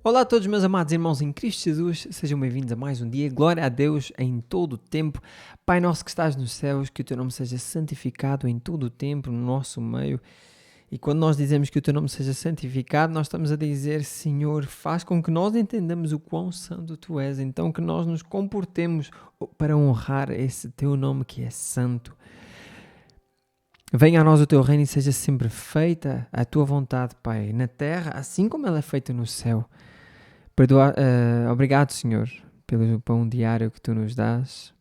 Olá a todos meus amados irmãos em Cristo Jesus, sejam bem-vindos a mais um dia, glória a Deus em todo o tempo. Pai nosso que estás nos céus, que o teu nome seja santificado em todo o tempo, no nosso meio. E quando nós dizemos que o teu nome seja santificado, nós estamos a dizer, Senhor, faz com que nós entendamos o quão santo tu és, então que nós nos comportemos para honrar esse teu nome que é santo. Venha a nós o teu reino e seja sempre feita a tua vontade, Pai, na terra, assim como ela é feita no céu. Obrigado, Senhor, pelo pão diário que tu nos dás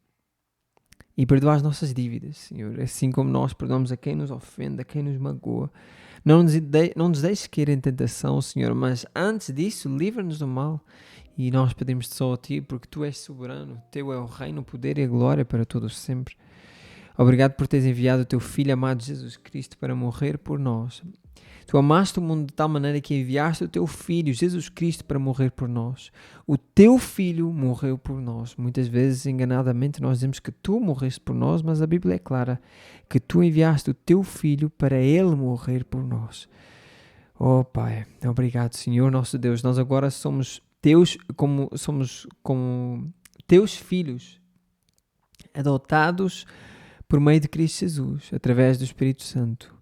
e perdoa as nossas dívidas, Senhor, assim como nós perdoamos a quem nos ofende, a quem nos magoa. Não nos deixes cair em tentação, Senhor, mas antes disso, livra-nos do mal e nós pedimos só a Ti, porque Tu és soberano, Teu é o reino, o poder e a glória para todos sempre. Obrigado por teres enviado o Teu Filho amado Jesus Cristo para morrer por nós. Tu amaste o mundo de tal maneira que enviaste o Teu Filho, Jesus Cristo, para morrer por nós. O Teu Filho morreu por nós. Muitas vezes, enganadamente, nós dizemos que Tu morreste por nós, mas a Bíblia é clara que Tu enviaste o Teu Filho para Ele morrer por nós. Oh Pai, obrigado, Senhor nosso Deus. Nós agora somos Teus, como Teus filhos, adotados por meio de Cristo Jesus, através do Espírito Santo.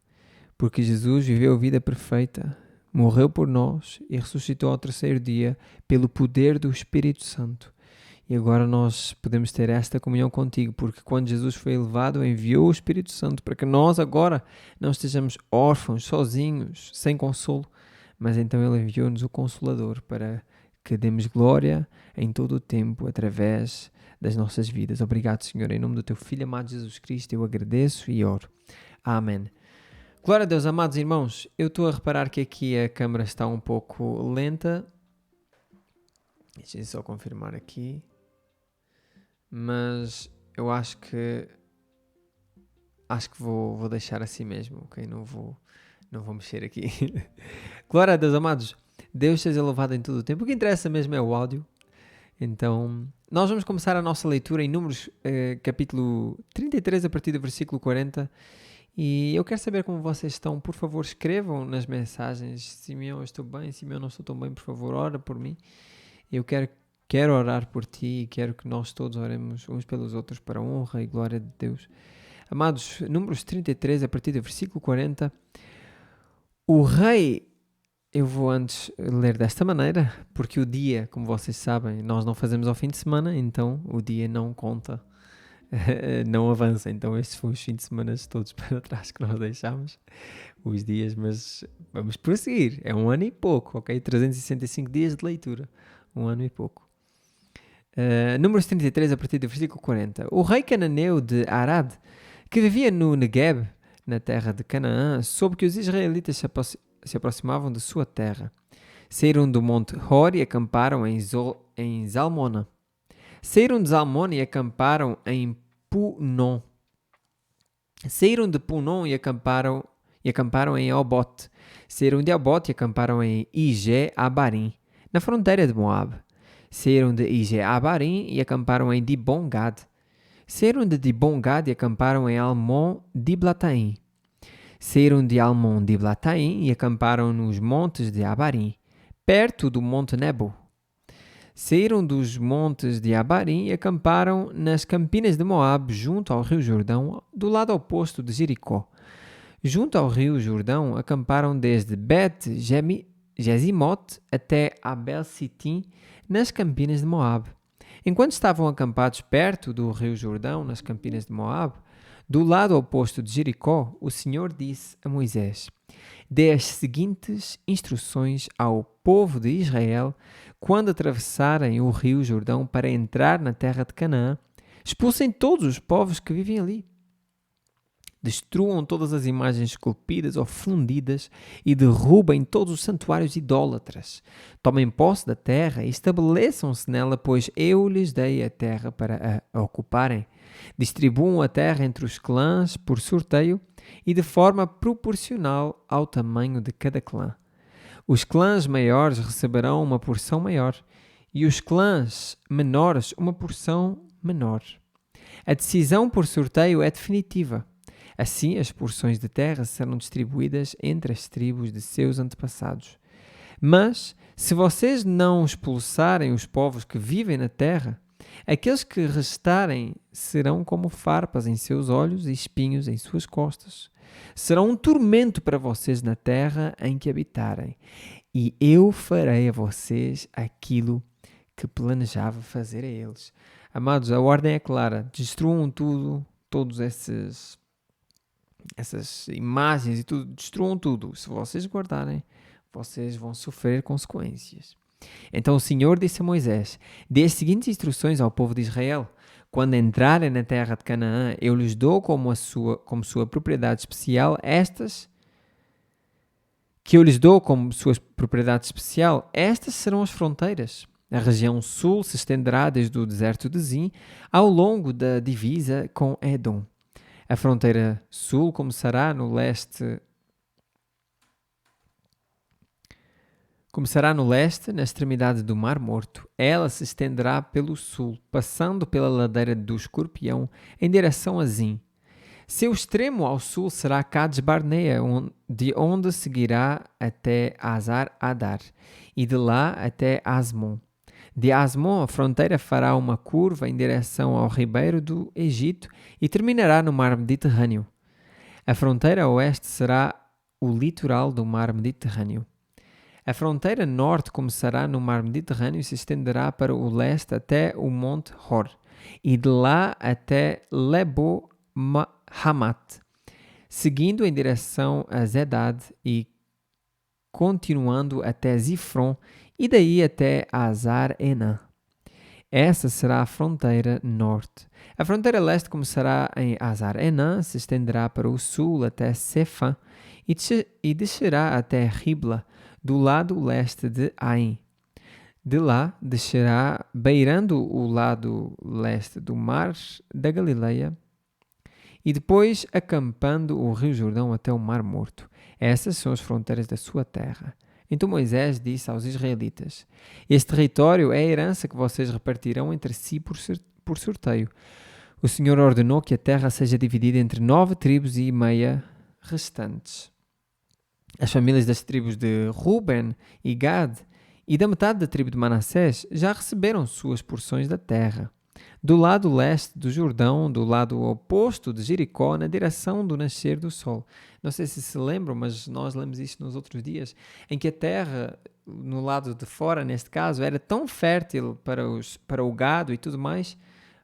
Porque Jesus viveu a vida perfeita, morreu por nós e ressuscitou ao terceiro dia pelo poder do Espírito Santo. E agora nós podemos ter esta comunhão contigo, porque quando Jesus foi elevado, enviou o Espírito Santo para que nós agora não estejamos órfãos, sozinhos, sem consolo, mas então Ele enviou-nos o Consolador para que demos glória em todo o tempo através das nossas vidas. Obrigado, Senhor, em nome do Teu Filho amado Jesus Cristo, eu agradeço e oro. Amém. Glória a Deus, amados irmãos, eu estou a reparar que aqui a câmera está um pouco lenta. Deixa eu só confirmar aqui. Mas eu acho que vou deixar assim mesmo, ok? Não vou mexer aqui. Glória a Deus, amados. Deus seja louvado em todo o tempo. O que interessa mesmo é o áudio. Então, nós vamos começar a nossa leitura em Números, capítulo 33, a partir do versículo 40. E eu quero saber como vocês estão. Por favor, escrevam nas mensagens. Simeão, eu estou bem. Simeão, não estou tão bem. Por favor, ora por mim. Eu quero orar por ti e quero que nós todos oremos uns pelos outros para a honra e glória de Deus. Amados, Números 33, a partir do versículo 40. O rei, eu vou antes ler desta maneira, porque o dia, como vocês sabem, nós não fazemos ao fim de semana, então o dia não conta. Não avança, então estes foram os fins de semana todos para trás que nós deixámos, os dias, mas vamos prosseguir, é 1 ano e pouco, ok? 365 dias de leitura, 1 ano e pouco. Números 33, a partir do versículo 40. O rei cananeu de Arad, que vivia no Negueb, na terra de Canaã, soube que os israelitas se aproximavam de sua terra. Saíram do monte Hor e acamparam em Zalmona. Saíram de Zalmona e acamparam em Punon. Saíram de Punon e acamparam em Obote. Saíram de Obote e acamparam em Ije-Abarim, na fronteira de Moab. Saíram de Ije-Abarim e acamparam em Dibon-Gad. Saíram de Dibon-Gad e acamparam em Almon-Diblataim. Saíram de Almon-Diblataim e acamparam nos montes de Abarim, perto do monte Nebo. Saíram dos montes de Abarim e acamparam nas campinas de Moab, junto ao rio Jordão, do lado oposto de Jericó. Junto ao rio Jordão, acamparam desde Bet-Jezimote até Abel-Sitim, nas campinas de Moab. Enquanto estavam acampados perto do rio Jordão, nas campinas de Moab, do lado oposto de Jericó, o Senhor disse a Moisés: Dê as seguintes instruções ao povo de Israel quando atravessarem o rio Jordão para entrar na terra de Canaã. Expulsem todos os povos que vivem ali. Destruam todas as imagens esculpidas ou fundidas e derrubem todos os santuários idólatras. Tomem posse da terra e estabeleçam-se nela, pois eu lhes dei a terra para a ocuparem. Distribuam a terra entre os clãs por sorteio e de forma proporcional ao tamanho de cada clã. Os clãs maiores receberão uma porção maior e os clãs menores uma porção menor. A decisão por sorteio é definitiva. Assim, as porções de terra serão distribuídas entre as tribos de seus antepassados. Mas, se vocês não expulsarem os povos que vivem na terra, aqueles que restarem serão como farpas em seus olhos e espinhos em suas costas. Serão um tormento para vocês na terra em que habitarem. E eu farei a vocês aquilo que planejava fazer a eles. Amados, a ordem é clara. Destruam tudo, todas essas imagens e tudo. Destruam tudo. Se vocês guardarem, vocês vão sofrer consequências. Então o Senhor disse a Moisés: dê as seguintes instruções ao povo de Israel. Quando entrarem na terra de Canaã, eu lhes dou como sua propriedade especial estas serão as fronteiras. A região sul se estenderá desde o deserto de Zin ao longo da divisa com Edom. A fronteira sul começará no leste, na extremidade do Mar Morto. Ela se estenderá pelo sul, passando pela ladeira do Escorpião, em direção a Zin. Seu extremo ao sul será Cades Barnea, de onde seguirá até Azar Adar, e de lá até Asmon. De Asmon, a fronteira fará uma curva em direção ao ribeiro do Egito e terminará no Mar Mediterrâneo. A fronteira oeste será o litoral do Mar Mediterrâneo. A fronteira norte começará no Mar Mediterrâneo e se estenderá para o leste até o Monte Hor, e de lá até Lebo Hamat, seguindo em direção a Zedad e continuando até Zifron e daí até Azar Enã. Essa será a fronteira norte. A fronteira leste começará em Azar Enã, se estenderá para o sul até Sefã e descerá até Ribla, do lado leste de Ain. De lá descerá, beirando o lado leste do mar da Galileia, e depois acampando o rio Jordão até o Mar Morto. Essas são as fronteiras da sua terra. Então Moisés disse aos israelitas: este território é a herança que vocês repartirão entre si por sorteio. O Senhor ordenou que a terra seja dividida entre 9 tribos e meia restantes. As famílias das tribos de Ruben e Gad e da metade da tribo de Manassés já receberam suas porções da terra. Do lado leste do Jordão, do lado oposto de Jericó, na direção do nascer do sol. Não sei se lembram, mas nós lemos isto nos outros dias, em que a terra, no lado de fora, neste caso, era tão fértil para o gado e tudo mais,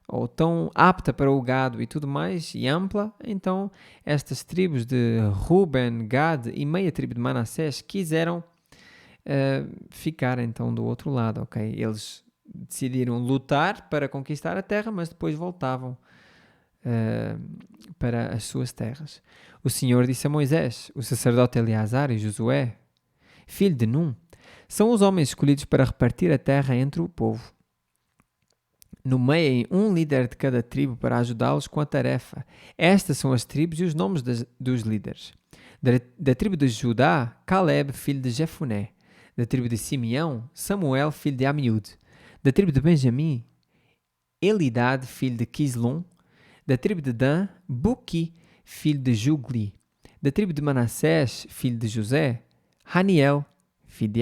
ou tão apta para o gado e tudo mais, e ampla. Então, estas tribos de Ruben, Gad e meia tribo de Manassés quiseram ficar então do outro lado, ok? Eles decidiram lutar para conquistar a terra, mas depois voltavam para as suas terras. O Senhor disse a Moisés: o sacerdote Eleazar e Josué, filho de Num, são os homens escolhidos para repartir a terra entre o povo. Nomeiem um líder de cada tribo para ajudá-los com a tarefa. Estas são as tribos e os nomes dos líderes. Da tribo de Judá, Caleb, filho de Jefuné. Da tribo de Simeão, Samuel, filho de Amiúde. Da tribo de Benjamim, Elidad, filho de Quislon. Da tribo de Dan, Buqui, filho de Jugli. Da tribo de Manassés, filho de José, Haniel, filho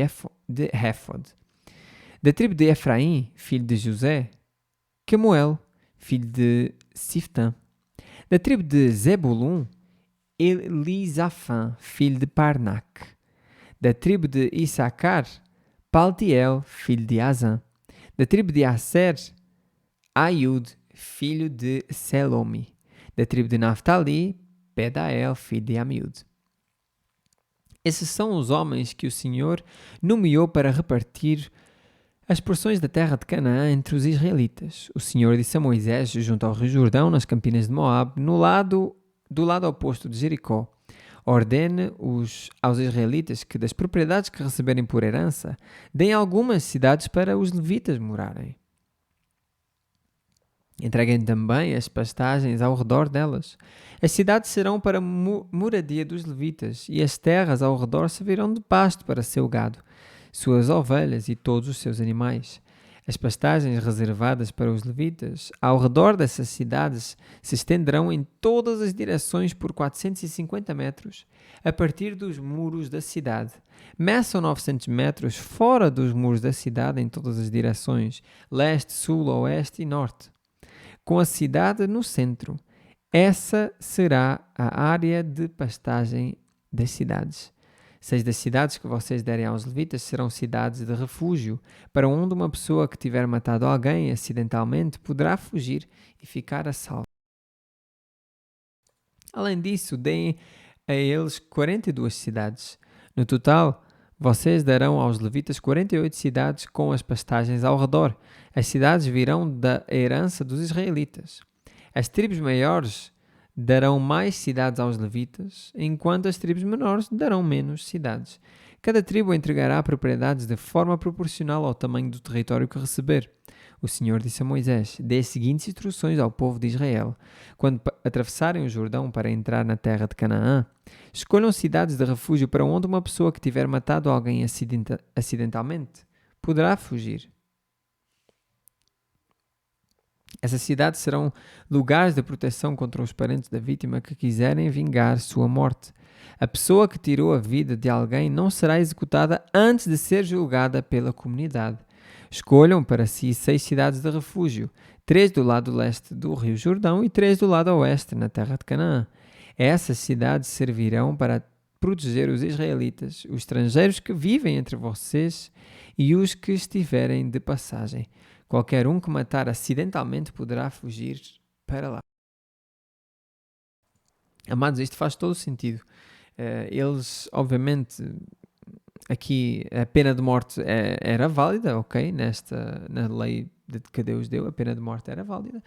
de Réfod. Da tribo de Efraim, filho de José, Quemuel, filho de Siftã. Da tribo de Zebulun, Elisafã, filho de Parnac. Da tribo de Issacar, Paltiel, filho de Azã. Da tribo de Asser, Aiud, filho de Selomi. Da tribo de Naftali, Pedael, filho de Amiúde. Esses são os homens que o Senhor nomeou para repartir as porções da terra de Canaã entre os israelitas. O Senhor disse a Moisés, junto ao rio Jordão, nas campinas de Moab, do lado oposto de Jericó: ordene aos israelitas que das propriedades que receberem por herança, deem algumas cidades para os levitas morarem. Entreguem também as pastagens ao redor delas. As cidades serão para moradia dos levitas, e as terras ao redor servirão de pasto para seu gado, suas ovelhas e todos os seus animais. As pastagens reservadas para os levitas ao redor dessas cidades se estenderão em todas as direções por 450 metros, a partir dos muros da cidade. Meçam 900 metros fora dos muros da cidade em todas as direções, leste, sul, oeste e norte, com a cidade no centro. Essa será a área de pastagem das cidades. 6 das cidades que vocês derem aos levitas serão cidades de refúgio, para onde uma pessoa que tiver matado alguém acidentalmente poderá fugir e ficar a salvo. Além disso, deem a eles 42 cidades. No total, vocês darão aos levitas 48 cidades com as pastagens ao redor. As cidades virão da herança dos israelitas. As tribos maiores darão mais cidades aos levitas, enquanto as tribos menores darão menos cidades. Cada tribo entregará propriedades de forma proporcional ao tamanho do território que receber. O Senhor disse a Moisés: dê as seguintes instruções ao povo de Israel. Quando atravessarem o Jordão para entrar na terra de Canaã, escolham cidades de refúgio para onde uma pessoa que tiver matado alguém acidentalmente poderá fugir. Essas cidades serão lugares de proteção contra os parentes da vítima que quiserem vingar sua morte. A pessoa que tirou a vida de alguém não será executada antes de ser julgada pela comunidade. Escolham para si 6 cidades de refúgio, 3 do lado leste do rio Jordão e 3 do lado oeste, na terra de Canaã. Essas cidades servirão para proteger os israelitas, os estrangeiros que vivem entre vocês e os que estiverem de passagem. Qualquer um que matar acidentalmente poderá fugir para lá. Amados, isto faz todo o sentido. Eles, obviamente, aqui a pena de morte era válida, ok? Na lei que Deus deu, a pena de morte era válida.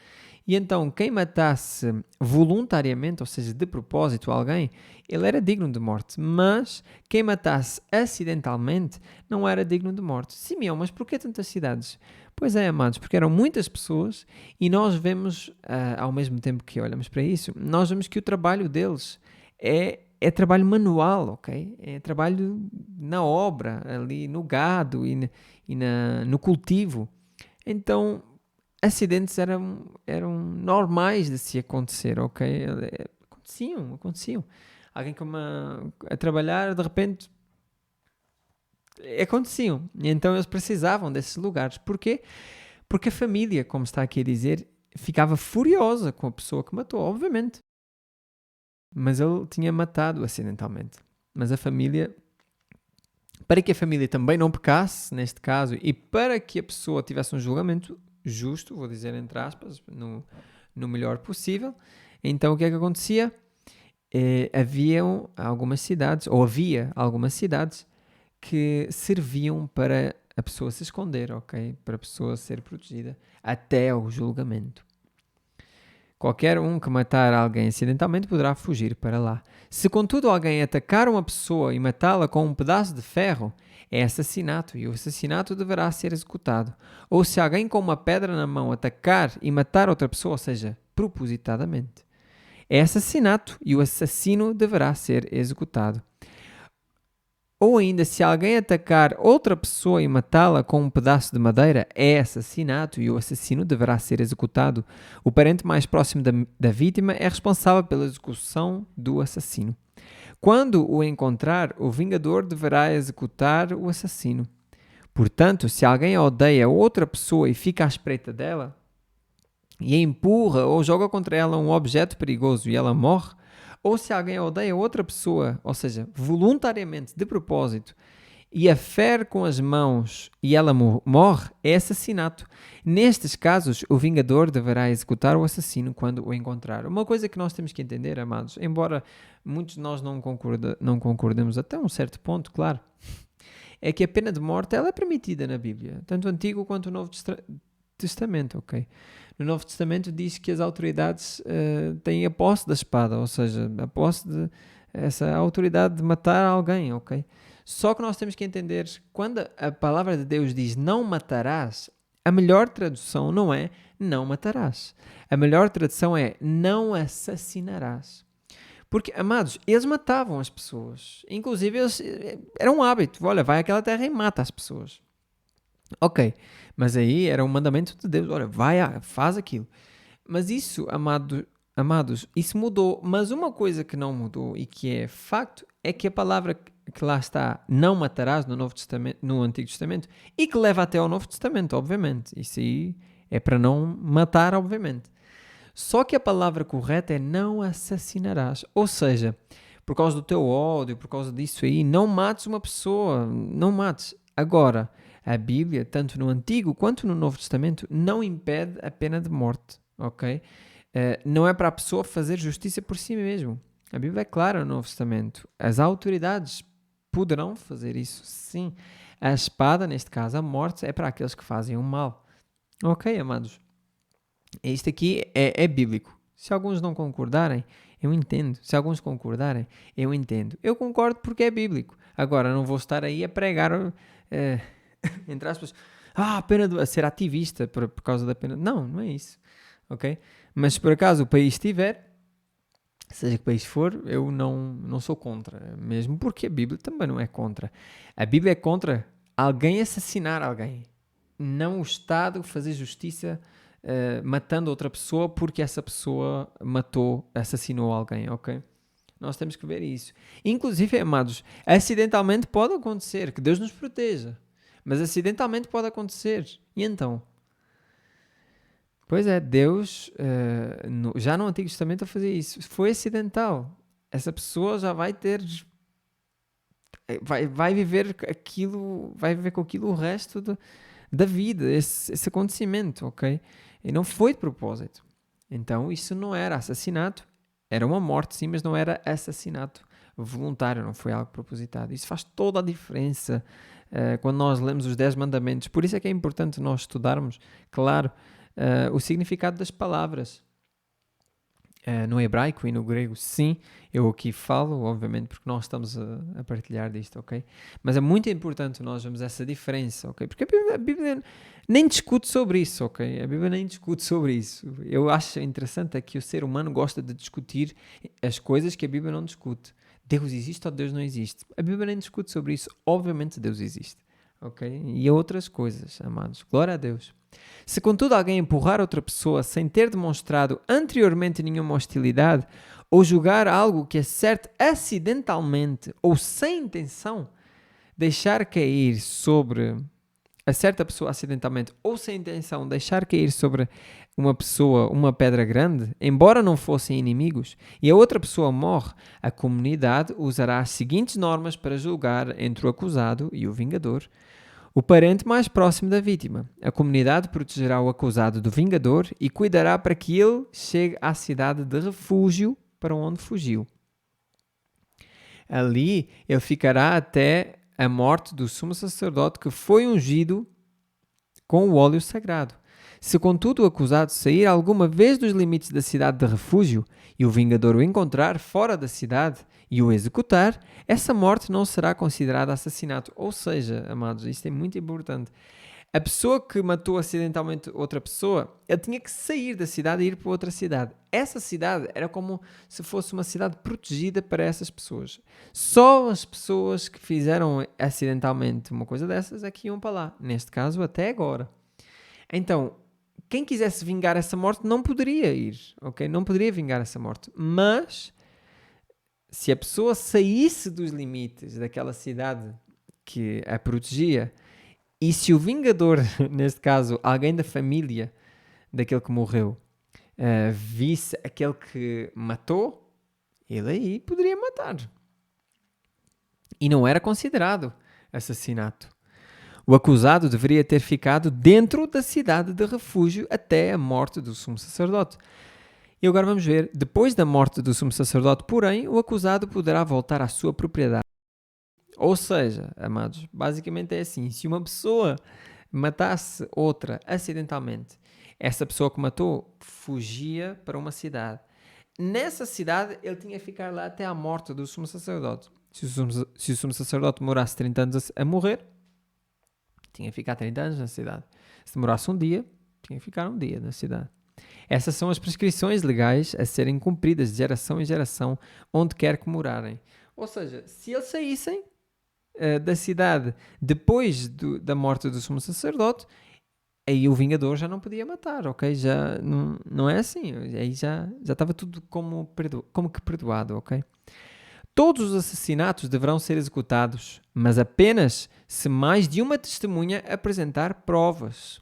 E então, quem matasse voluntariamente, ou seja, de propósito alguém, ele era digno de morte. Mas quem matasse acidentalmente não era digno de morte. Simeão, mas porquê tantas cidades? Pois é, amados, porque eram muitas pessoas e nós vemos, ao mesmo tempo que olhamos para isso, nós vemos que o trabalho deles é trabalho manual, ok? É trabalho na obra, ali no gado e no cultivo. Então, acidentes eram normais de se acontecer, ok? Aconteciam. Alguém a trabalhar, de repente, aconteciam. E então eles precisavam desses lugares. Porquê? Porque a família, como está aqui a dizer, ficava furiosa com a pessoa que matou, obviamente. Mas ele tinha matado acidentalmente. Mas a família, para que a família também não pecasse, neste caso, e para que a pessoa tivesse um julgamento justo, vou dizer entre aspas, no melhor possível, então o que é que acontecia? Havia algumas cidades que serviam para a pessoa se esconder, ok? Para a pessoa ser protegida até ao julgamento. Qualquer um que matar alguém acidentalmente poderá fugir para lá. Se, contudo, alguém atacar uma pessoa e matá-la com um pedaço de ferro, é assassinato e o assassinato deverá ser executado. Ou se alguém com uma pedra na mão atacar e matar outra pessoa, ou seja, propositadamente, é assassinato e o assassino deverá ser executado. Ou ainda, se alguém atacar outra pessoa e matá-la com um pedaço de madeira, é assassinato e o assassino deverá ser executado. O parente mais próximo da vítima é responsável pela execução do assassino. Quando o encontrar, o vingador deverá executar o assassino. Portanto, se alguém odeia outra pessoa e fica à espreita dela, e a empurra ou joga contra ela um objeto perigoso e ela morre, ou se alguém odeia outra pessoa, ou seja, voluntariamente, de propósito, e a fere com as mãos e ela morre, é assassinato. Nestes casos, o vingador deverá executar o assassino quando o encontrar. Uma coisa que nós temos que entender, amados, embora muitos de nós não concordemos até um certo ponto, claro, é que a pena de morte ela é permitida na Bíblia, tanto o Antigo quanto o Novo Testamento, ok? No Novo Testamento diz que as autoridades têm a posse da espada, ou seja, a posse de essa autoridade de matar alguém, ok? Só que nós temos que entender, quando a palavra de Deus diz não matarás, a melhor tradução não é não matarás. A melhor tradução é não assassinarás. Porque, amados, eles matavam as pessoas. Inclusive, era um hábito. Olha, vai àquela terra e mata as pessoas. Ok, mas aí era um mandamento de Deus. Olha, faz aquilo. Mas isso, amados, isso mudou. Mas uma coisa que não mudou e que é facto é que a palavra que lá está, não matarás no Novo Testamento, no Antigo Testamento, e que leva até ao Novo Testamento, obviamente. Isso aí é para não matar, obviamente. Só que a palavra correta é não assassinarás. Ou seja, por causa do teu ódio, por causa disso aí, não mates uma pessoa, não mates. Agora, a Bíblia, tanto no Antigo quanto no Novo Testamento, não impede a pena de morte, ok? Não é para a pessoa fazer justiça por si mesmo. A Bíblia é clara no Novo Testamento. As autoridades poderão fazer isso, sim. A espada, neste caso, a morte, é para aqueles que fazem o mal. Ok, amados? Isto aqui é bíblico. Se alguns não concordarem, eu entendo. Se alguns concordarem, eu entendo. Eu concordo porque é bíblico. Agora, não vou estar aí a pregar, entre aspas, a pena de ser ativista por causa da pena. Não, não é isso. Ok? Mas se por acaso o país tiver, seja que país for, eu não sou contra. Mesmo porque a Bíblia também não é contra. A Bíblia é contra alguém assassinar alguém. Não o Estado fazer justiça matando outra pessoa porque essa pessoa assassinou alguém, ok? Nós temos que ver isso. Inclusive, amados, acidentalmente pode acontecer, que Deus nos proteja. Mas acidentalmente pode acontecer. E então? Pois é, Deus, já no Antigo Testamento, a fazer isso. Foi acidental. Essa pessoa já vai ter. Vai viver aquilo, vai viver com aquilo o resto da vida, esse acontecimento, ok? E não foi de propósito. Então, isso não era assassinato. Era uma morte, sim, mas não era assassinato voluntário, não foi algo propositado. Isso faz toda a diferença quando nós lemos os 10 mandamentos. Por isso é que é importante nós estudarmos, claro, o significado das palavras. No hebraico e no grego, sim, eu aqui falo, obviamente, porque nós estamos a partilhar disto, ok? Mas é muito importante nós vermos essa diferença, ok? Porque a Bíblia nem discute sobre isso, ok? A Bíblia nem discute sobre isso. Eu acho interessante é que o ser humano gosta de discutir as coisas que a Bíblia não discute. Deus existe ou Deus não existe? A Bíblia nem discute sobre isso. Obviamente Deus existe, ok? E outras coisas, amados. Glória a Deus. Se contudo alguém empurrar outra pessoa sem ter demonstrado anteriormente nenhuma hostilidade, ou julgar algo que acerte acidentalmente ou sem intenção, deixar cair sobre acerta a pessoa acidentalmente ou sem intenção, deixar cair sobre uma pessoa uma pedra grande, embora não fossem inimigos, e a outra pessoa morre, a comunidade usará as seguintes normas para julgar entre o acusado e o vingador. O parente mais próximo da vítima. A comunidade protegerá o acusado do vingador e cuidará para que ele chegue à cidade de refúgio para onde fugiu. Ali ele ficará até a morte do sumo sacerdote que foi ungido com o óleo sagrado. Se contudo o acusado sair alguma vez dos limites da cidade de refúgio e o vingador o encontrar fora da cidade e o executar, essa morte não será considerada assassinato. Ou seja, amados, isto é muito importante. A pessoa que matou acidentalmente outra pessoa, ele tinha que sair da cidade e ir para outra cidade. Essa cidade era como se fosse uma cidade protegida para essas pessoas. Só as pessoas que fizeram acidentalmente uma coisa dessas é que iam para lá. Neste caso, até agora. Então, quem quisesse vingar essa morte não poderia ir, ok? Não poderia vingar essa morte. Mas, se a pessoa saísse dos limites daquela cidade que a protegia, e se o vingador, neste caso, alguém da família daquele que morreu, visse aquele que matou, ele aí poderia matar. E não era considerado assassinato. O acusado deveria ter ficado dentro da cidade de refúgio até a morte do sumo sacerdote. E agora vamos ver, depois da morte do sumo sacerdote, porém, o acusado poderá voltar à sua propriedade. Ou seja, amados, basicamente é assim, se uma pessoa matasse outra acidentalmente, essa pessoa que matou fugia para uma cidade. Nessa cidade, ele tinha que ficar lá até à morte do sumo sacerdote. Se o sumo sacerdote demorasse 30 anos a morrer, tinha que ficar 30 anos na cidade. Se demorasse um dia, tinha que ficar um dia na cidade. Essas são as prescrições legais a serem cumpridas de geração em geração, onde quer que morarem. Ou seja, se eles saíssem, da cidade depois da morte do sumo sacerdote, aí o vingador já não podia matar, ok? Já não é assim, aí já estava tudo como que perdoado, ok? Todos os assassinatos deverão ser executados, mas apenas se mais de uma testemunha apresentar provas.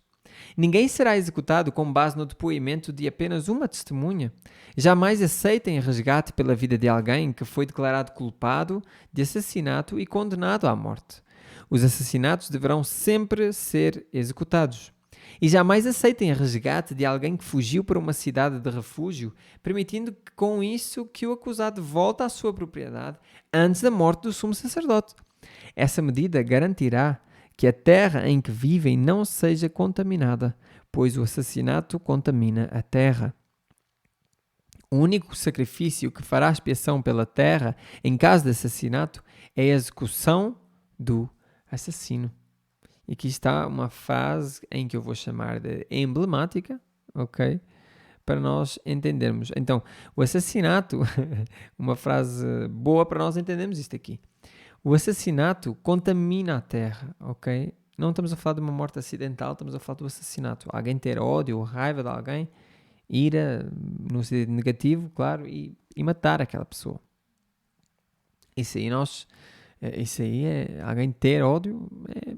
Ninguém será executado com base no depoimento de apenas uma testemunha. Jamais aceitem resgate pela vida de alguém que foi declarado culpado de assassinato e condenado à morte. Os assassinatos deverão sempre ser executados. E jamais aceitem resgate de alguém que fugiu para uma cidade de refúgio, permitindo que, com isso que o acusado volte à sua propriedade antes da morte do sumo sacerdote. Essa medida garantirá que a terra em que vivem não seja contaminada, pois o assassinato contamina a terra. O único sacrifício que fará expiação pela terra em caso de assassinato é a execução do assassino. E aqui está uma frase em que eu vou chamar de emblemática, ok? Para nós entendermos. Então, o assassinato, uma frase boa para nós entendermos isto aqui. O assassinato contamina a terra, ok? Não estamos a falar de uma morte acidental, estamos a falar do assassinato. Alguém ter ódio ou raiva de alguém, ira, no sentido negativo, claro, e matar aquela pessoa. Isso aí é alguém ter ódio,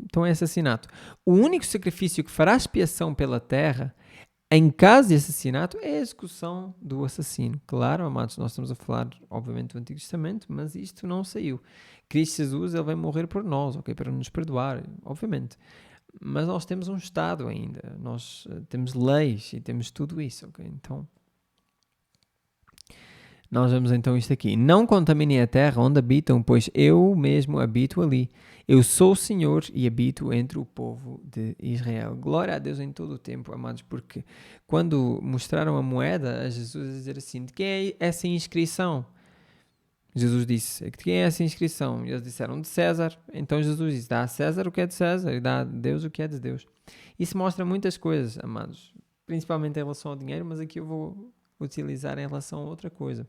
então é assassinato. O único sacrifício que fará expiação pela terra, em caso de assassinato, é a execução do assassino. Claro, amados, nós estamos a falar, obviamente, do Antigo Testamento, mas isto não saiu. Cristo Jesus, ele vai morrer por nós, ok? Para nos perdoar, obviamente. Mas nós temos um Estado ainda, nós temos leis e temos tudo isso, ok? Então, nós vemos então isto aqui. Não contaminem a terra onde habitam, pois eu mesmo habito ali. Eu sou o Senhor e habito entre o povo de Israel. Glória a Deus em todo o tempo, amados, porque quando mostraram a moeda a Jesus a dizer assim, de quem é essa inscrição? Jesus disse, de quem é essa inscrição? E eles disseram, de César. Então Jesus disse, dá a César o que é de César e dá a Deus o que é de Deus. Isso mostra muitas coisas, amados, principalmente em relação ao dinheiro, mas aqui eu vou utilizar em relação a outra coisa.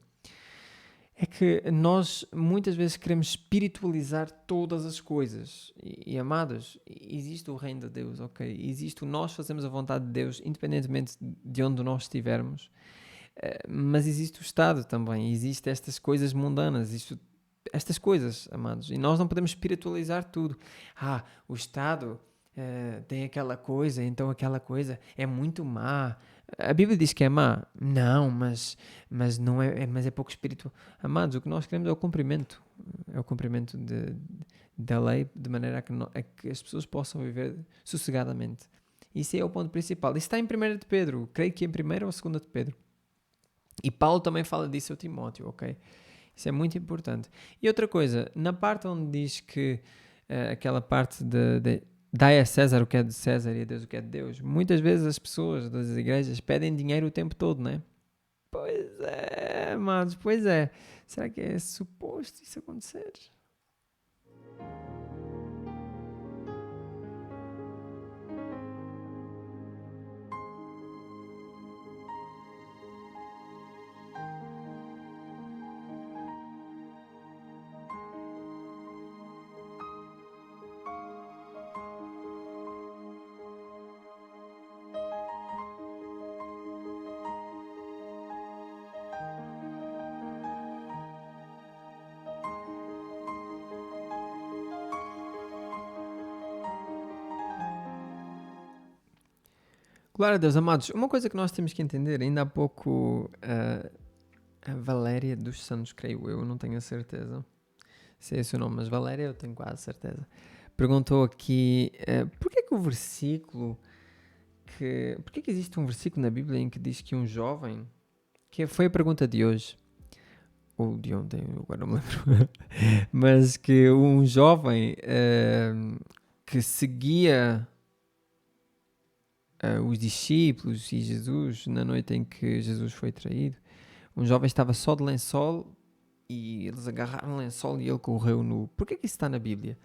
É que nós muitas vezes queremos espiritualizar todas as coisas. E amados, existe o reino de Deus, ok? Existe o nós fazemos a vontade de Deus, independentemente de onde nós estivermos. Mas existe o Estado também, existem estas coisas mundanas, estas coisas, amados. E nós não podemos espiritualizar tudo. O Estado tem aquela coisa, então aquela coisa é muito má. A Bíblia diz que é má? Não, mas não mas é pouco espiritual. Amados, o que nós queremos é o cumprimento. É o cumprimento da lei, de maneira a que as pessoas possam viver sossegadamente. Isso é o ponto principal. Isso está em 1 de Pedro. Creio que em 1 ou 2 de Pedro. E Paulo também fala disso ao Timóteo, ok? Isso é muito importante. E outra coisa, na parte onde diz que aquela parte de dai a César o que é de César e a Deus o que é de Deus, muitas vezes as pessoas das igrejas pedem dinheiro o tempo todo, não é? Pois é, amados, pois é. Será que é suposto isso acontecer? Glória a Deus, amados. Uma coisa que nós temos que entender, ainda há pouco a Valéria dos Santos, creio eu, não tenho a certeza se é esse o nome, mas Valéria eu tenho quase certeza, perguntou aqui porquê que o versículo porquê que existe um versículo na Bíblia em que diz que um jovem, que foi a pergunta de hoje, ou de ontem, agora não me lembro, mas que um jovem que seguia os discípulos e Jesus, na noite em que Jesus foi traído, um jovem estava só de lençol e eles agarraram o lençol e ele correu nu. Porquê que isso está na Bíblia?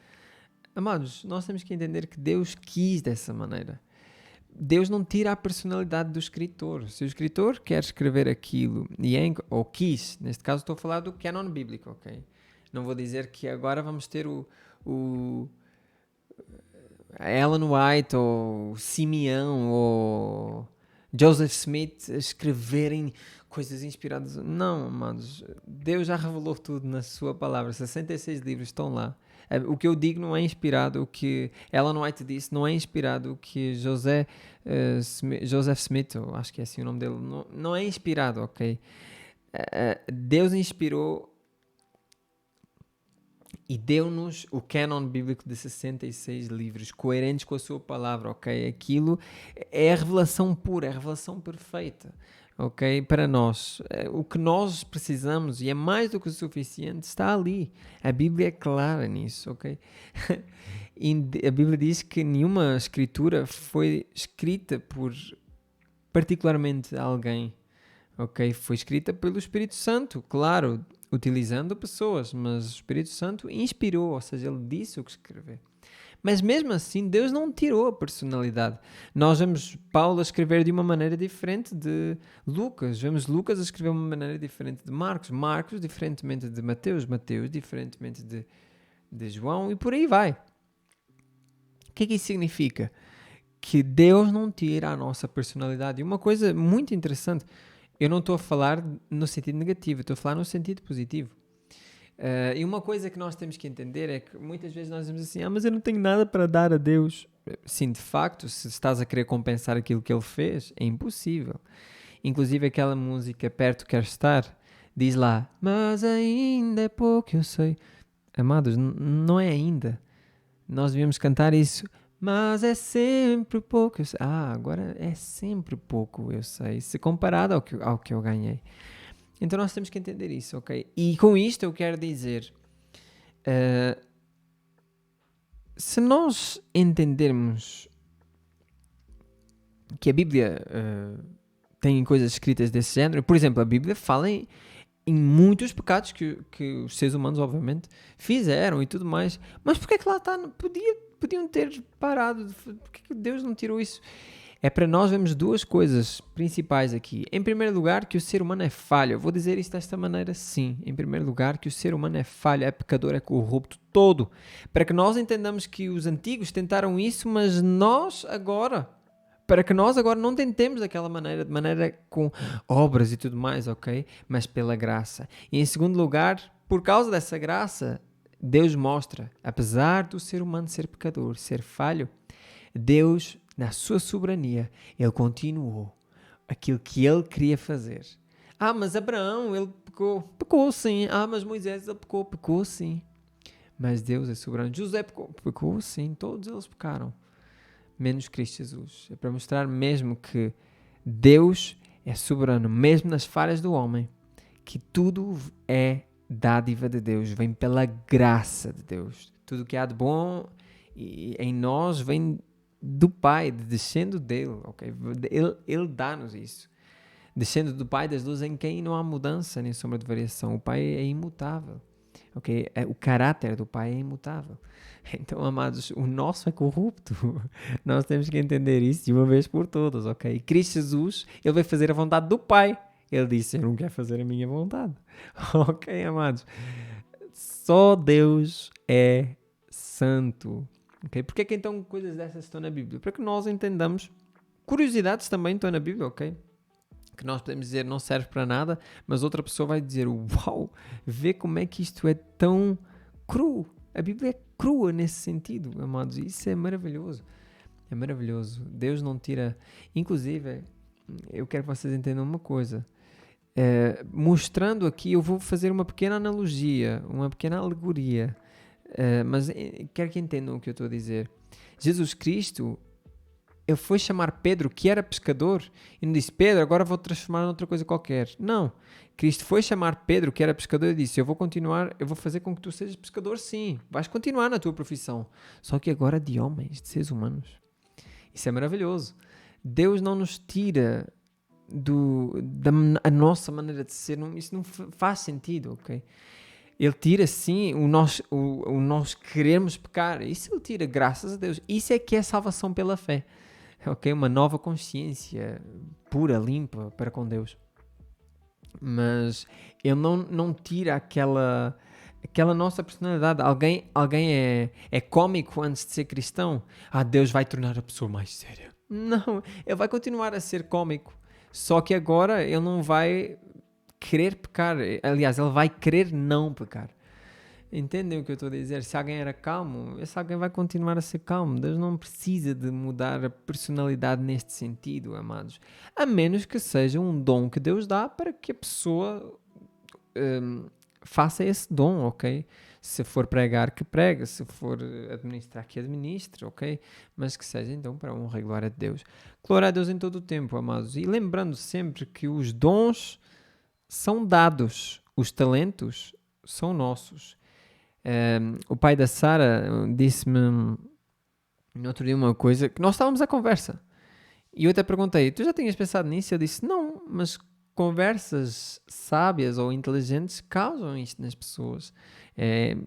Amados, nós temos que entender que Deus quis dessa maneira. Deus não tira a personalidade do escritor. Se o escritor quer escrever aquilo, ou quis, neste caso estou a falar do canon bíblico, ok? Não vou dizer que agora vamos ter o a Ellen White ou Simeão ou Joseph Smith a escreverem coisas inspiradas. Não, amados. Deus já revelou tudo na sua palavra. 66 livros estão lá. O que eu digo não é inspirado. O que Ellen White disse não é inspirado. O que Joseph Smith, ou acho que é assim o nome dele, não é inspirado, ok? Deus inspirou e deu-nos o cânon bíblico de 66 livros, coerentes com a sua palavra, ok? Aquilo é a revelação pura, é a revelação perfeita, ok? Para nós. O que nós precisamos, e é mais do que o suficiente, está ali. A Bíblia é clara nisso, ok? A Bíblia diz que nenhuma escritura foi escrita por particularmente alguém, ok? Foi escrita pelo Espírito Santo, claro, utilizando pessoas, mas o Espírito Santo inspirou, ou seja, ele disse o que escrever. Mas mesmo assim, Deus não tirou a personalidade. Nós vemos Paulo a escrever de uma maneira diferente de Lucas, vemos Lucas a escrever de uma maneira diferente de Marcos, Marcos diferentemente de Mateus, Mateus diferentemente de João e por aí vai. O que é que isso significa? Que Deus não tira a nossa personalidade. E uma coisa muito interessante, eu não estou a falar no sentido negativo, estou a falar no sentido positivo. E uma coisa que nós temos que entender é que muitas vezes nós dizemos assim, mas eu não tenho nada para dar a Deus. Sim, de facto, se estás a querer compensar aquilo que Ele fez, é impossível. Inclusive aquela música Perto Quero Estar, diz lá, mas ainda é pouco eu sei. Amados, não é ainda. Nós devíamos cantar isso, mas é sempre pouco eu sei. Agora é sempre pouco eu sei, se comparado ao que eu ganhei. Então nós temos que entender isso, ok? E com isto eu quero dizer, se nós entendermos que a Bíblia tem coisas escritas desse género, por exemplo, a Bíblia fala em muitos pecados que os seres humanos, obviamente, fizeram e tudo mais, mas porque é que lá está? Podiam ter parado, porque que Deus não tirou isso? É para nós vermos duas coisas principais aqui. Em primeiro lugar, que o ser humano é falho. Eu vou dizer isso desta maneira, sim. Em primeiro lugar, que o ser humano é falho, é pecador, é corrupto, todo. Para que nós entendamos que os antigos tentaram isso, mas nós agora... Para que nós agora não tentemos daquela maneira, de maneira com obras e tudo mais, ok? Mas pela graça. E em segundo lugar, por causa dessa graça, Deus mostra, apesar do ser humano ser pecador, ser falho, Deus... Na sua soberania, ele continuou aquilo que ele queria fazer. Mas Abraão, ele pecou. Pecou sim. Mas Moisés, ele pecou. Pecou sim. Mas Deus é soberano. José pecou. Pecou sim. Todos eles pecaram. Menos Cristo Jesus. É para mostrar mesmo que Deus é soberano, mesmo nas falhas do homem, que tudo é dádiva de Deus. Vem pela graça de Deus. Tudo que há de bom em nós vem do Pai, descendo dele, ok? Ele dá-nos isso. Descendo do Pai das luzes em quem não há mudança nem sombra de variação. O Pai é imutável, ok? O caráter do Pai é imutável. Então, amados, o nosso é corrupto. Nós temos que entender isso de uma vez por todas, ok? Cristo Jesus, ele vai fazer a vontade do Pai. Ele disse, eu não quero fazer a minha vontade. Ok, amados? Só Deus é santo. Okay? Porque é que então coisas dessas estão na Bíblia? Para que nós entendamos, curiosidades também estão na Bíblia, ok? Que nós podemos dizer não serve para nada, mas outra pessoa vai dizer, uau, vê como é que isto é tão cru. A Bíblia é crua nesse sentido, amados, isso é maravilhoso. É maravilhoso. Deus não tira... Inclusive, eu quero que vocês entendam uma coisa. Mostrando aqui, eu vou fazer uma pequena analogia, uma pequena alegoria. Mas quero que entendam o que eu estou a dizer. Jesus Cristo, ele foi chamar Pedro, que era pescador, e não disse, Pedro, agora vou transformar em outra coisa qualquer. Não. Cristo foi chamar Pedro, que era pescador, e disse, eu vou fazer com que tu sejas pescador, sim. Vais continuar na tua profissão. Só que agora de homens, de seres humanos. Isso é maravilhoso. Deus não nos tira da nossa maneira de ser. Isso não faz sentido, ok? Ele tira, sim, o nós queremos pecar. Isso ele tira, graças a Deus. Isso é que é salvação pela fé. Ok? Uma nova consciência pura, limpa para com Deus. Mas ele não tira aquela nossa personalidade. Alguém é cómico antes de ser cristão. Deus vai tornar a pessoa mais séria. Não, ele vai continuar a ser cómico. Só que agora ele não vai querer pecar. Aliás, ele vai querer não pecar. Entendem o que eu estou a dizer? Se alguém era calmo, esse alguém vai continuar a ser calmo. Deus não precisa de mudar a personalidade neste sentido, amados. A menos que seja um dom que Deus dá para que a pessoa faça esse dom, ok? Se for pregar, que pregue. Se for administrar, que administre, ok? Mas que seja então para a honra e glória de Deus. Glória a Deus em todo o tempo, amados. E lembrando sempre que os dons são dados, os talentos são nossos. O pai da Sara disse-me no outro dia uma coisa, que nós estávamos à conversa. E eu até perguntei, tu já tinhas pensado nisso? Eu disse, não, mas conversas sábias ou inteligentes causam isto nas pessoas. É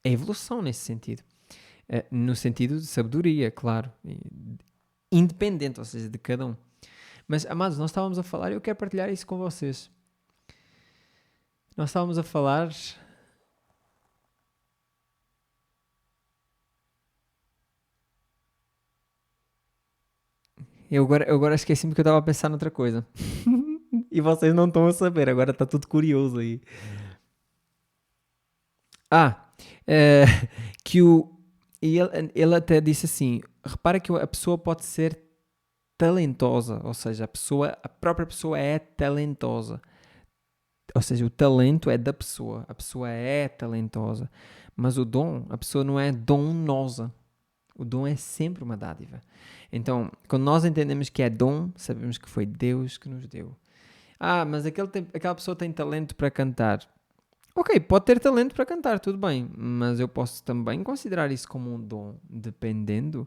evolução nesse sentido. No sentido de sabedoria, claro. Independente, ou seja, de cada um. Mas, amados, nós estávamos a falar e eu quero partilhar isso com vocês. Nós estávamos a falar... Eu agora esqueci-me que eu estava a pensar noutra coisa. E vocês não estão a saber, agora está tudo curioso aí. Eh, que o... E ele até disse assim, repara que a pessoa pode ser talentosa, ou seja, a própria pessoa é talentosa. Ou seja, o talento é da pessoa, a pessoa é talentosa. Mas o dom, a pessoa não é donosa. O dom é sempre uma dádiva. Então, quando nós entendemos que é dom, sabemos que foi Deus que nos deu. Mas aquela pessoa tem talento para cantar. Ok, pode ter talento para cantar, tudo bem. Mas eu posso também considerar isso como um dom, dependendo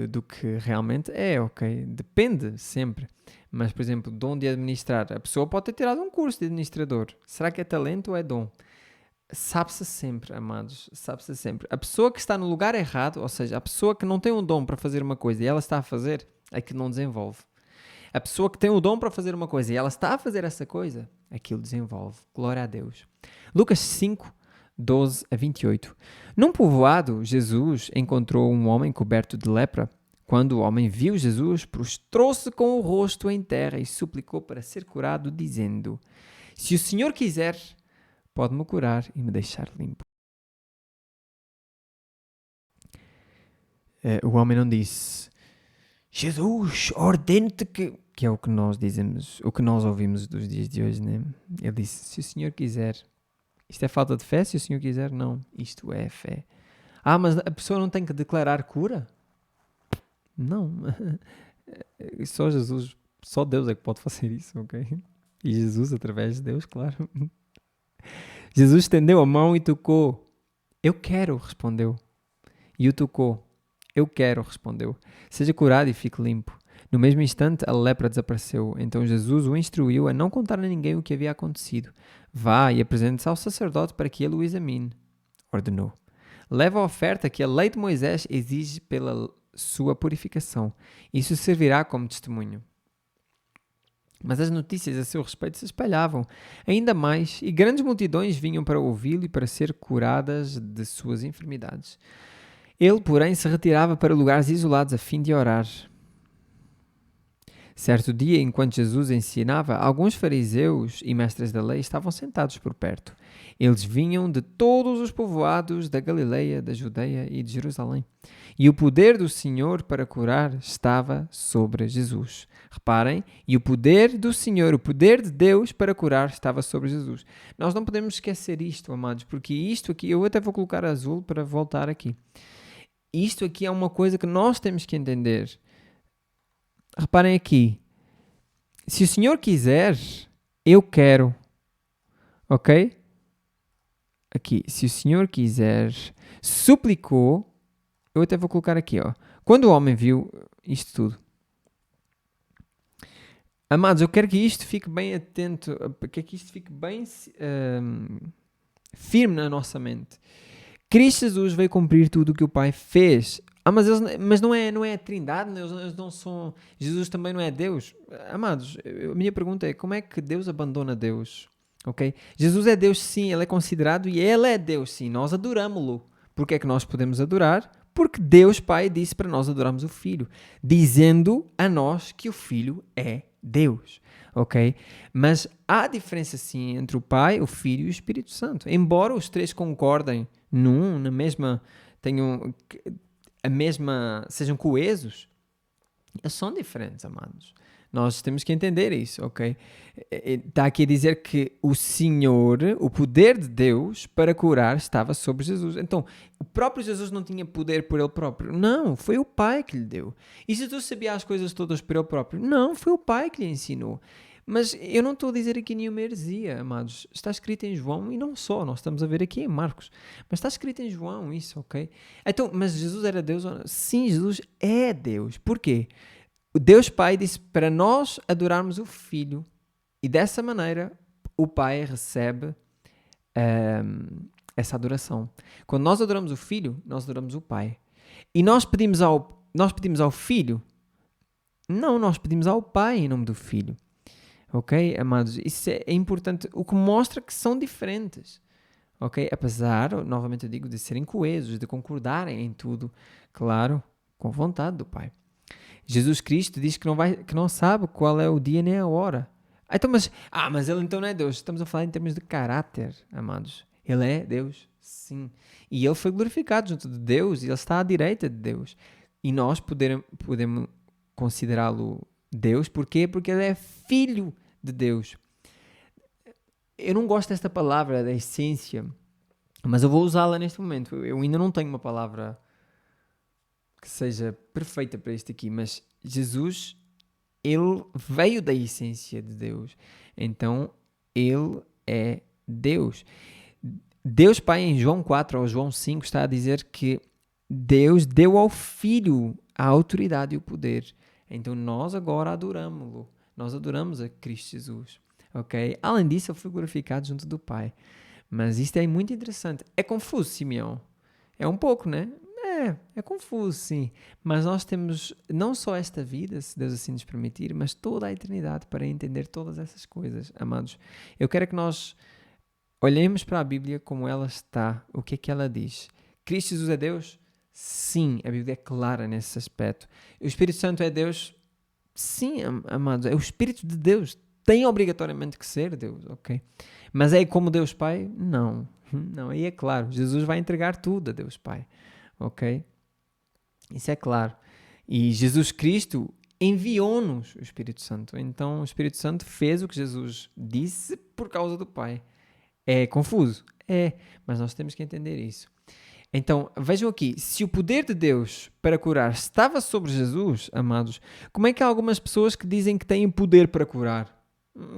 do que realmente é, ok? Depende sempre. Mas, por exemplo, dom de administrar. A pessoa pode ter tirado um curso de administrador. Será que é talento ou é dom? Sabe-se sempre, amados, sabe-se sempre. A pessoa que está no lugar errado, ou seja, a pessoa que não tem um dom para fazer uma coisa e ela está a fazer, é que não desenvolve. A pessoa que tem o dom para fazer uma coisa e ela está a fazer essa coisa, aquilo desenvolve. Glória a Deus. Lucas 5, 12 a 28. Num povoado, Jesus encontrou um homem coberto de lepra. Quando o homem viu Jesus, prostrou-se com o rosto em terra e suplicou para ser curado, dizendo: Se o Senhor quiser, pode-me curar e me deixar limpo. O homem não disse: Jesus, ordene-te que é o que nós dizemos, o que nós ouvimos dos dias de hoje, né? Ele disse: se o Senhor quiser. Isto é falta de fé? Se o Senhor quiser, não. Isto é fé. Mas a pessoa não tem que declarar cura? Não. Só Jesus, só Deus é que pode fazer isso, ok? E Jesus, através de Deus, claro. Jesus estendeu a mão e tocou. Eu quero, respondeu. E o tocou. Eu quero, respondeu. Seja curado e fique limpo. No mesmo instante, a lepra desapareceu. Então Jesus o instruiu a não contar a ninguém o que havia acontecido. Vá e apresente-se ao sacerdote para que ele o examine. Ordenou. Leva a oferta que a lei de Moisés exige pela sua purificação. Isso servirá como testemunho. Mas as notícias a seu respeito se espalhavam ainda mais e grandes multidões vinham para ouvi-lo e para ser curadas de suas enfermidades. Ele, porém, se retirava para lugares isolados a fim de orar. Certo dia, enquanto Jesus ensinava, alguns fariseus e mestres da lei estavam sentados por perto. Eles vinham de todos os povoados da Galileia, da Judeia e de Jerusalém. E o poder do Senhor para curar estava sobre Jesus. Reparem, e o poder do Senhor, o poder de Deus para curar estava sobre Jesus. Nós não podemos esquecer isto, amados, porque isto aqui, eu até vou colocar azul para voltar aqui. Isto aqui é uma coisa que nós temos que entender. Reparem aqui. Se o Senhor quiser, eu quero. Ok? Aqui. Se o Senhor quiser, suplicou. Eu até vou colocar aqui, ó. Quando o homem viu isto tudo. Amados, eu quero que isto fique bem atento. Quero que isto fique bem firme na nossa mente. Cristo Jesus veio cumprir tudo o que o Pai fez. Mas não é a Trindade, eles não são... Jesus também não é Deus. Amados, a minha pergunta é, como é que Deus abandona Deus? ok? Jesus é Deus sim, Ele é considerado e Ele é Deus sim, nós adoramos-lo. Porque é que nós podemos adorar? Porque Deus Pai disse para nós adorarmos o Filho, dizendo a nós que o Filho é Deus, ok? Mas há diferença sim entre o Pai, o Filho e o Espírito Santo. Embora os três concordem na mesma, tenham a mesma, sejam coesos, eles são diferentes, amados. Nós temos que entender isso, ok? Está aqui a dizer que o Senhor, o poder de Deus para curar estava sobre Jesus. Então, o próprio Jesus não tinha poder por ele próprio. Não, foi o Pai que lhe deu. E Jesus sabia as coisas todas por ele próprio. Não, foi o Pai que lhe ensinou. Mas eu não estou a dizer aqui nenhuma heresia, amados. Está escrito em João, e não só, nós estamos a ver aqui em Marcos. Mas está escrito em João isso, ok? Então, mas Jesus era Deus? Sim, Jesus é Deus. Porquê? O Deus Pai disse para nós adorarmos o Filho e dessa maneira o Pai recebe essa adoração. Quando nós adoramos o Filho, nós adoramos o Pai. E nós pedimos ao Filho? Não, nós pedimos ao Pai em nome do Filho. Ok, amados? Isso é importante, o que mostra que são diferentes. Ok? Apesar, novamente eu digo, de serem coesos, de concordarem em tudo, claro, com vontade do Pai. Jesus Cristo diz que não sabe qual é o dia nem a hora. Então, mas ele então não é Deus. Estamos a falar em termos de caráter, amados. Ele é Deus, sim. E ele foi glorificado junto de Deus e ele está à direita de Deus. E nós podemos considerá-lo Deus. Porquê? Porque ele é filho de Deus. Eu não gosto desta palavra, da essência, mas eu vou usá-la neste momento. Eu ainda não tenho uma palavra que seja perfeita para isto aqui, mas Jesus, ele veio da essência de Deus. Então, ele é Deus. Deus Pai, em João 4 ou João 5, está a dizer que Deus deu ao Filho a autoridade e o poder. Então, nós agora adoramos-lo. Nós adoramos a Cristo Jesus. Ok? Além disso, ele foi glorificado junto do Pai. Mas isto é muito interessante. É confuso, Simeão. É um pouco, né? É confuso, sim. Mas nós temos não só esta vida, se Deus assim nos permitir, mas toda a eternidade para entender todas essas coisas, amados. Eu quero que nós olhemos para a Bíblia como ela está. O que é que ela diz? Cristo Jesus é Deus? Sim, a Bíblia é clara nesse aspecto. O Espírito Santo é Deus? Sim, amados. É o Espírito de Deus. Tem obrigatoriamente que ser Deus, ok? Mas é como Deus Pai? Não. Não, aí é claro. Jesus vai entregar tudo a Deus Pai. Ok? Isso é claro. E Jesus Cristo enviou-nos o Espírito Santo. Então o Espírito Santo fez o que Jesus disse por causa do Pai. É confuso? É, mas nós temos que entender isso. Então, vejam aqui, se o poder de Deus para curar estava sobre Jesus, amados, como é que há algumas pessoas que dizem que têm poder para curar?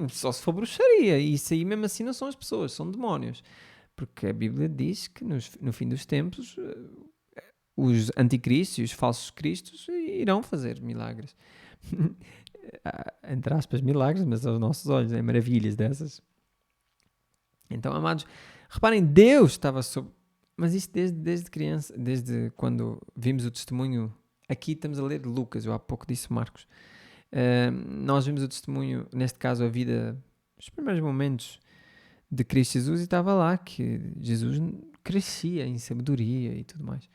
Só se for bruxaria. E isso aí mesmo assim não são as pessoas, são demónios. Porque a Bíblia diz que no fim dos tempos os anticristos e os falsos cristos irão fazer milagres. Entre aspas, milagres, mas aos nossos olhos, maravilhas dessas. Então, amados, reparem, Deus estava sob... Mas isto desde criança, desde quando vimos o testemunho... Aqui estamos a ler de Lucas, eu há pouco disse Marcos. Nós vimos o testemunho, neste caso a vida, os primeiros momentos de Cristo Jesus, e estava lá que Jesus crescia em sabedoria e tudo mais.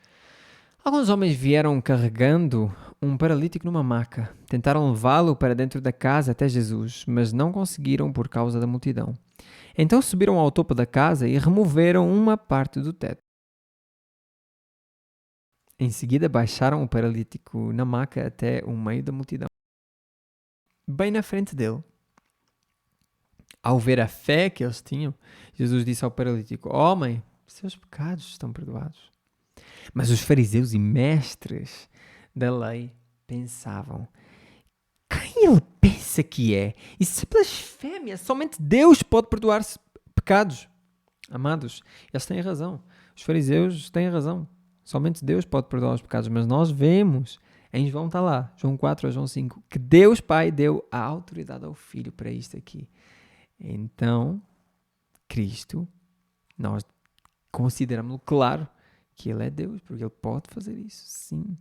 Alguns homens vieram carregando um paralítico numa maca. Tentaram levá-lo para dentro da casa até Jesus, mas não conseguiram por causa da multidão. Então subiram ao topo da casa e removeram uma parte do teto. Em seguida baixaram o paralítico na maca até o meio da multidão, bem na frente dele. Ao ver a fé que eles tinham, Jesus disse ao paralítico: Homem, seus pecados estão perdoados. Mas os fariseus e mestres da lei pensavam: quem ele pensa que é? Isso é blasfémia. Somente Deus pode perdoar pecados. Amados, eles têm razão. Os fariseus têm razão. Somente Deus pode perdoar os pecados. Mas nós vemos, em João está lá, João 4 a João 5, que Deus Pai deu a autoridade ao Filho para isto aqui. Então, Cristo, nós consideramos-lo claro que ele é Deus, porque ele pode fazer isso, sim.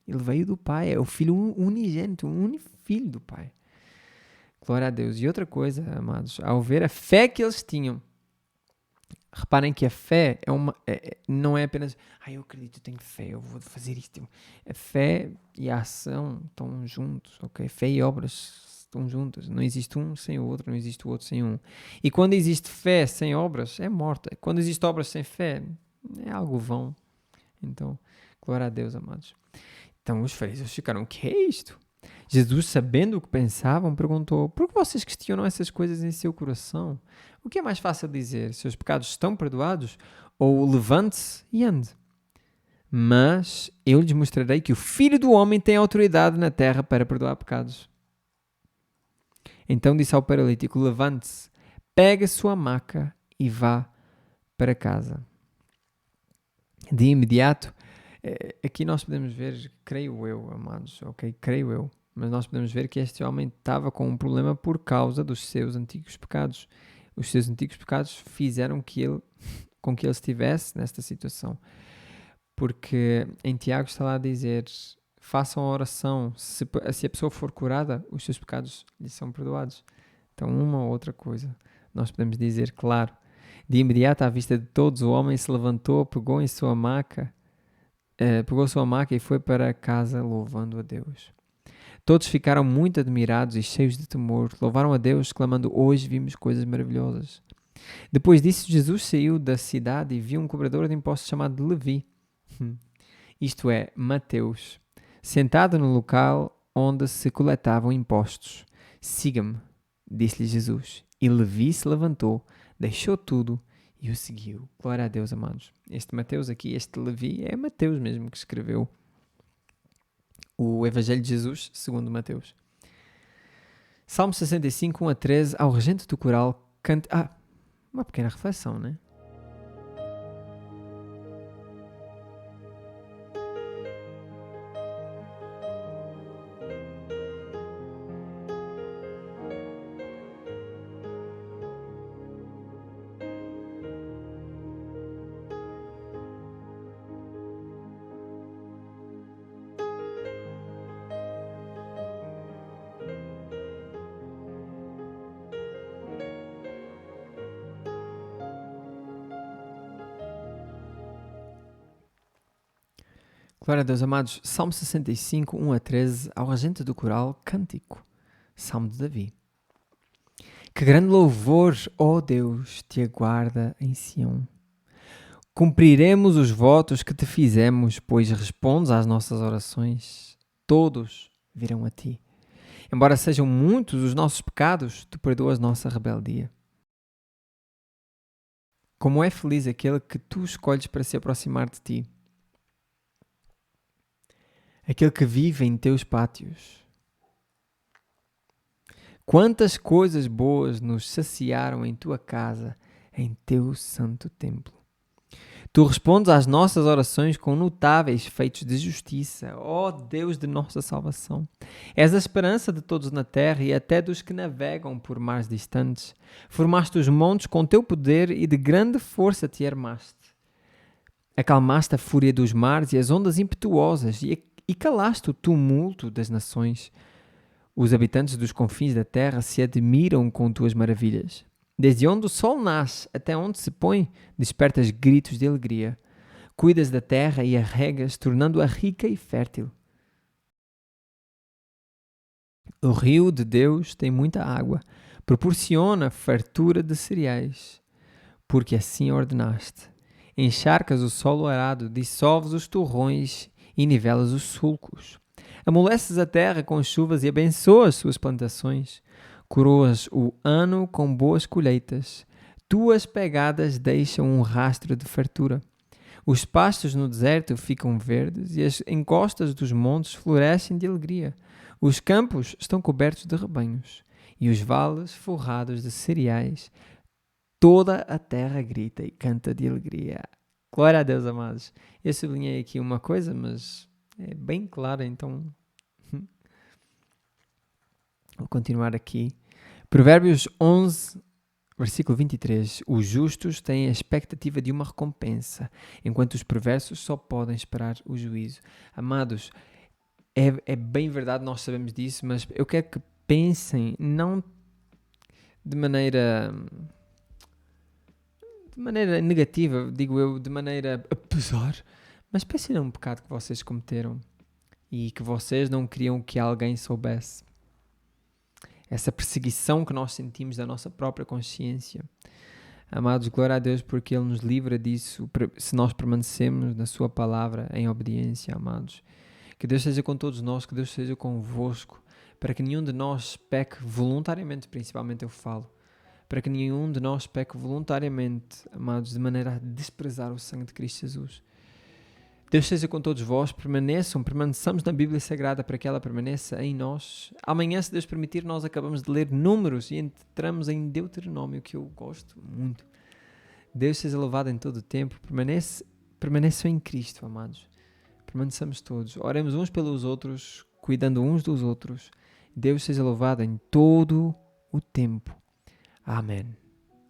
Ele veio do Pai, é o Filho unigênito, o único Filho do Pai. Glória a Deus. E outra coisa, amados, ao ver a fé que eles tinham, reparem que a fé não é apenas, eu acredito, eu tenho fé, eu vou fazer isto. A fé e a ação estão juntos, ok? Fé e obras estão juntas. Não existe um sem o outro, não existe o outro sem um. E quando existe fé sem obras, é morta. Quando existe obras sem fé, é algo vão. Então, glória a Deus, amados. Então os fariseus ficaram, o que é isto? Jesus, sabendo o que pensavam, perguntou, por que vocês questionam essas coisas em seu coração? O que é mais fácil dizer? Seus pecados estão perdoados? Ou levante-se e ande? Mas eu lhes mostrarei que o Filho do Homem tem autoridade na terra para perdoar pecados. Então disse ao paralítico, levante-se, pegue a sua maca e vá para casa. De imediato, aqui nós podemos ver, creio eu, amados, ok? Creio eu. Mas nós podemos ver que este homem estava com um problema por causa dos seus antigos pecados. Os seus antigos pecados fizeram com que ele estivesse nesta situação. Porque em Tiago está lá a dizer, façam a oração, se a pessoa for curada, os seus pecados lhe são perdoados. Então uma ou outra coisa, nós podemos dizer, claro. De imediato, à vista de todos, o homem se levantou, pegou a sua maca e foi para casa louvando a Deus. Todos ficaram muito admirados e cheios de temor. Louvaram a Deus, clamando, hoje vimos coisas maravilhosas. Depois disso, Jesus saiu da cidade e viu um cobrador de impostos chamado Levi, isto é, Mateus, sentado no local onde se coletavam impostos. Siga-me, disse-lhe Jesus. E Levi se levantou, deixou tudo e o seguiu. Glória a Deus, amados. Este Mateus aqui, este Levi, é Mateus mesmo que escreveu o Evangelho de Jesus, segundo Mateus. Salmo 65, 1 a 13, ao regente do coral cante... uma pequena reflexão, né? Glória a Deus, amados. Salmo 65, 1 a 13, ao regente do coral, cântico. Salmo de Davi. Que grande louvor, ó Deus, te aguarda em Sião. Cumpriremos os votos que te fizemos, pois respondes às nossas orações. Todos virão a ti. Embora sejam muitos os nossos pecados, tu perdoas nossa rebeldia. Como é feliz aquele que tu escolhes para se aproximar de ti. Aquele que vive em teus pátios. Quantas coisas boas nos saciaram em tua casa, em teu santo templo. Tu respondes às nossas orações com notáveis feitos de justiça, ó Deus de nossa salvação. És a esperança de todos na terra e até dos que navegam por mares distantes. Formaste os montes com teu poder e de grande força te armaste. Acalmaste a fúria dos mares e as ondas impetuosas e calaste o tumulto das nações. Os habitantes dos confins da terra se admiram com tuas maravilhas. Desde onde o sol nasce até onde se põe, despertas gritos de alegria. Cuidas da terra e a regas, tornando-a rica e fértil. O rio de Deus tem muita água, proporciona fartura de cereais, porque assim ordenaste. Encharcas o solo arado, dissolves os torrões e nivelas os sulcos. Amoleces a terra com chuvas e abençoas suas plantações. Coroas o ano com boas colheitas. Tuas pegadas deixam um rastro de fartura. Os pastos no deserto ficam verdes e as encostas dos montes florescem de alegria. Os campos estão cobertos de rebanhos e os vales forrados de cereais. Toda a terra grita e canta de alegria. Glória a Deus, amados. Eu sublinhei aqui uma coisa, mas é bem clara, então vou continuar aqui. Provérbios 11, versículo 23. Os justos têm a expectativa de uma recompensa, enquanto os perversos só podem esperar o juízo. Amados, é bem verdade, nós sabemos disso, mas eu quero que pensem, não de maneira negativa, digo eu, de maneira apesar, mas pensem num pecado que vocês cometeram e que vocês não queriam que alguém soubesse. Essa perseguição que nós sentimos da nossa própria consciência. Amados, glória a Deus porque Ele nos livra disso, se nós permanecemos na Sua palavra em obediência, amados. Que Deus seja com todos nós, que Deus seja convosco, para que nenhum de nós peque voluntariamente, principalmente eu falo, para que nenhum de nós peque voluntariamente, amados, de maneira a desprezar o sangue de Cristo Jesus. Deus seja com todos vós, permaneçamos na Bíblia Sagrada para que ela permaneça em nós. Amanhã, se Deus permitir, nós acabamos de ler Números e entramos em Deuteronômio, que eu gosto muito. Deus seja louvado em todo o tempo, permaneçam em Cristo, amados. Permaneçamos todos, oremos uns pelos outros, cuidando uns dos outros. Deus seja louvado em todo o tempo. Amém.